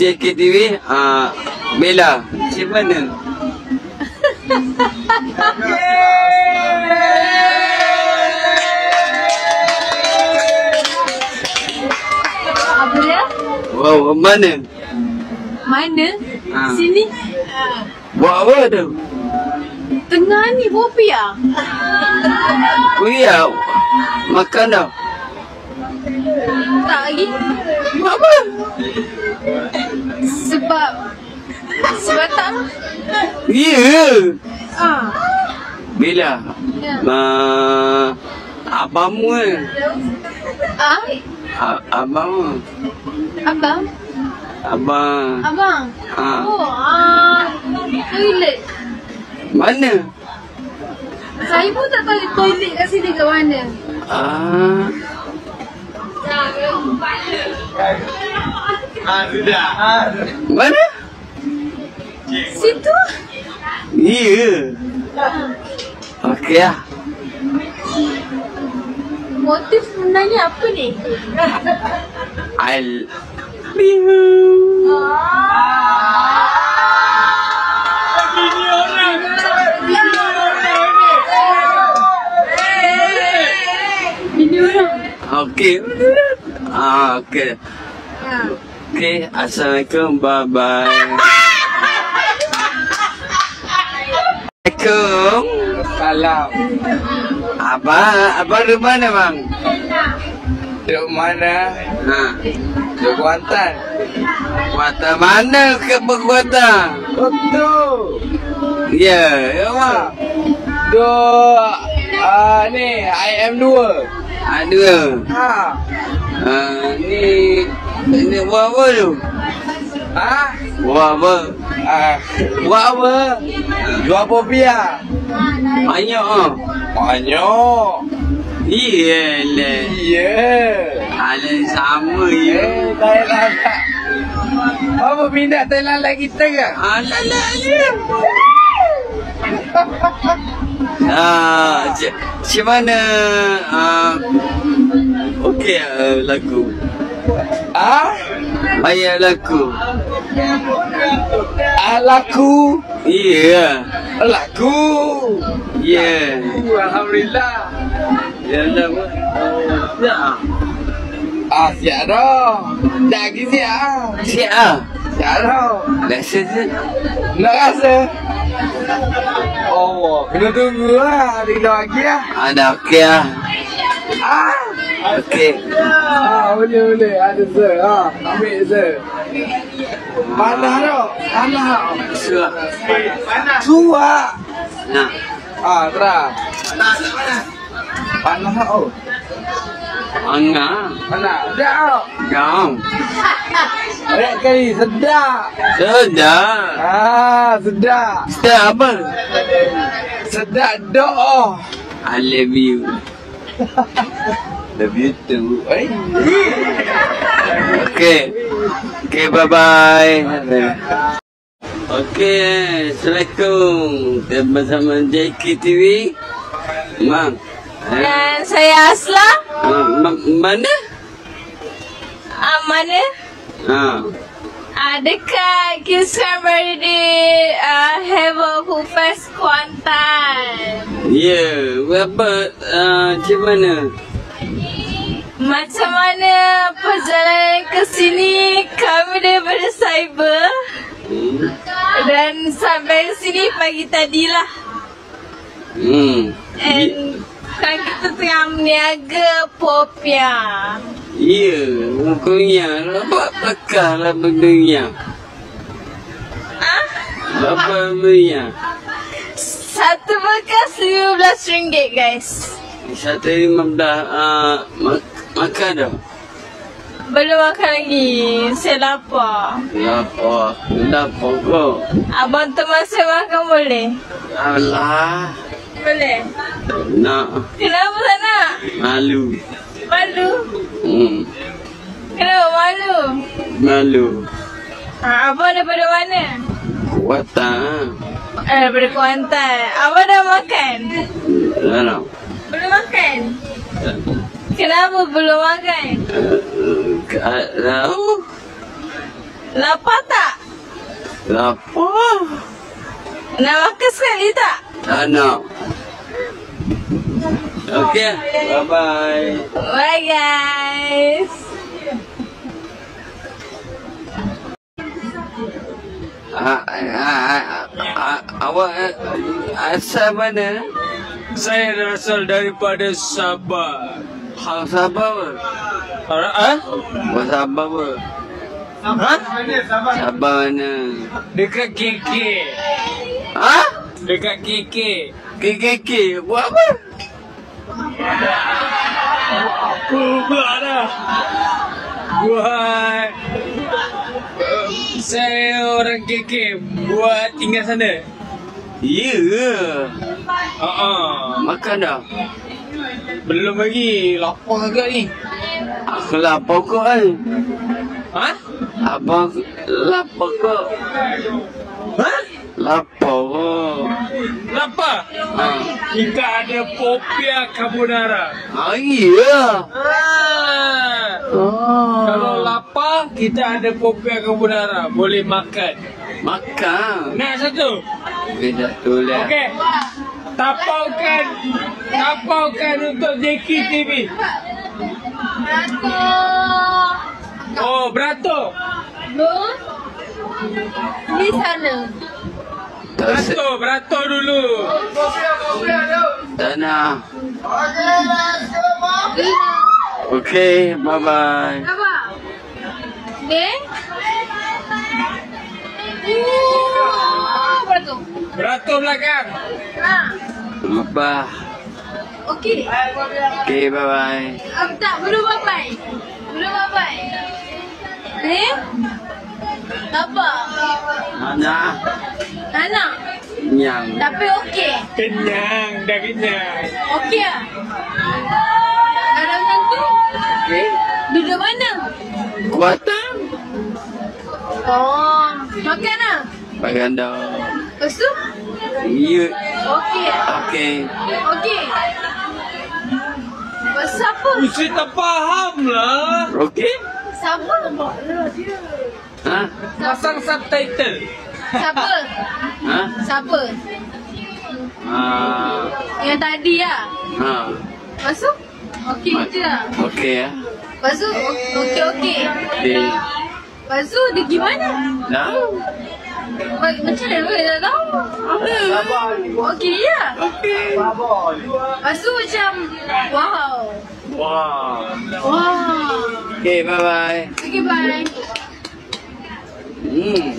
JKTV, Bella. Macam mana? Apa dia? Wow, mana? Mana? Sini. Buat apa tu? Tengah ni popiah. Kuya, makan dah. Tak lagi. Buat apa? Sebab tak lah. Ya. Bella. Ya. Abangmu kan? Abang. Abang? Abang. Toilet. Mana? Saya pun tak tahu toilet kat sini kat mana. Mana? Situ. Ya. Okey lah. Motif sebenarnya apa ni? I love you. Bini orang. Okey. Okey. Okey, assalamualaikum, bye bye. Assalamualaikum. Salam. Abang di mana bang? Duduk mana? Duduk Kuantan. Kuantan mana ke Kuantan? Betul. Ya, bang. Duduk ni IM2. Ada. Ini buat apa tu? Buat apa? Buat apa? Jual popiah. Banyak Banyak. Iyalah. Ya. Alah sama je. Thailand tak. Apa minat Thailand lagi kita ke? Alah. Macam mana? Okey lagu. Bayar lagu. Lagu. Ya. Lagu. Ya. Alhamdulillah. Yalah. Siap dah. Dah lagi siap. Siap. Siap dah. Rasa je. Nak rasa? Oh, kena tunggu lah. Tiga lagi lah. Ada okey lah. Okey. Boleh. Ada sir. Ambil sir. Mana dah? Suap. Suap. Nah. Terang. Panas tak? Angah. Panas. Sedap. Jom. Banyak kali. Sedap. Sedap. Sedap. Sedap apa? Sedap doa. I love you. Love you too. Okay. Okay, bye-bye. Okay, Assalamualaikum. Kita bersama JKTV. Mak. Dan saya Asla. Mana? Mana? Dekat Kingston baru di Heaven Food Fest Kuantan. Ya, apa? Macam mana? Macam mana perjalanan ke sini? Kami daripada Cyber dan sampai sini pagi tadilah. And kan kita tengah meniaga popiah. Ya, mukunya nampak tekah lah bentuknya. Berapa belinya? Satu bekas RM15 guys. Satu RM15 makan dah? Belum makan lagi. Saya lapar. Lapar kau? Abang teman saya makan boleh? Alah. Boleh? Nak. Kenapa tak nak? Malu. Malu? Kenapa malu? Malu. Abang daripada mana? Kuantan. Daripada Kuantan. Abang dah makan? Tak. Belum makan? Kenapa belum makan? Lapar tak? Lapar. Nak makan sekali tak? Tak nak. Okay. Bye-bye. Bye guys. Awak asal mana? Saya berasal daripada Sabah. Sabah apa? Sabah apa? Sabah mana? Dekat KK. Ha? Dekat KK. KKK buat apa? Buat dah. Buat. Saya orang KK. Buat tinggal sana. Ya. Makan dah? Belum lagi. Lapar agak ni. Aku lapar kau kan? Ha? Abang lapar kau? Ha? Lapar kau? Lapar? Kita ada popia carbonara. Ya. Kalau lapar, kita ada popia carbonara. Boleh makan. Makan. Nak satu? Beda tu lah. Okey. Tapaukan untuk Jeki TV. Beratur. Oh, beratur. Di sana. Beratur dulu. Tanah. Di Okay, bye-bye. apa? Ni? Beratur. Beratur belakang. Ha. Bah. Okey. Okay, bye-bye. Tak, belum bye-bye. Belum bye-bye. Ni? Apa? Mana? Anak. Yang. Tapi okey. Kenyang, dah kenyang. Okey lah. Kalau macam tu, Okay. duduk mana? Kuatan. Oh, makan lah. Makan dah. Lepas tu? Ya. Okey lah. Okay. Okey. Siapa? Mesti tak faham lah. Okay? Siapa? Ha? Pasang subtitle. Siapa? Ha? Siapa? Yang tadi lah. Ha. Lepas tu? Okey je lah. Okay ya. Lepas tu? Okey. Okay. Lepas tu dia gimana? Dah. Macam mana boleh tak tahu? Okey je lah. Okay. Lepas tu macam wow. Wow. Wow. Okay, bye-bye. Okay, bye. Hmm.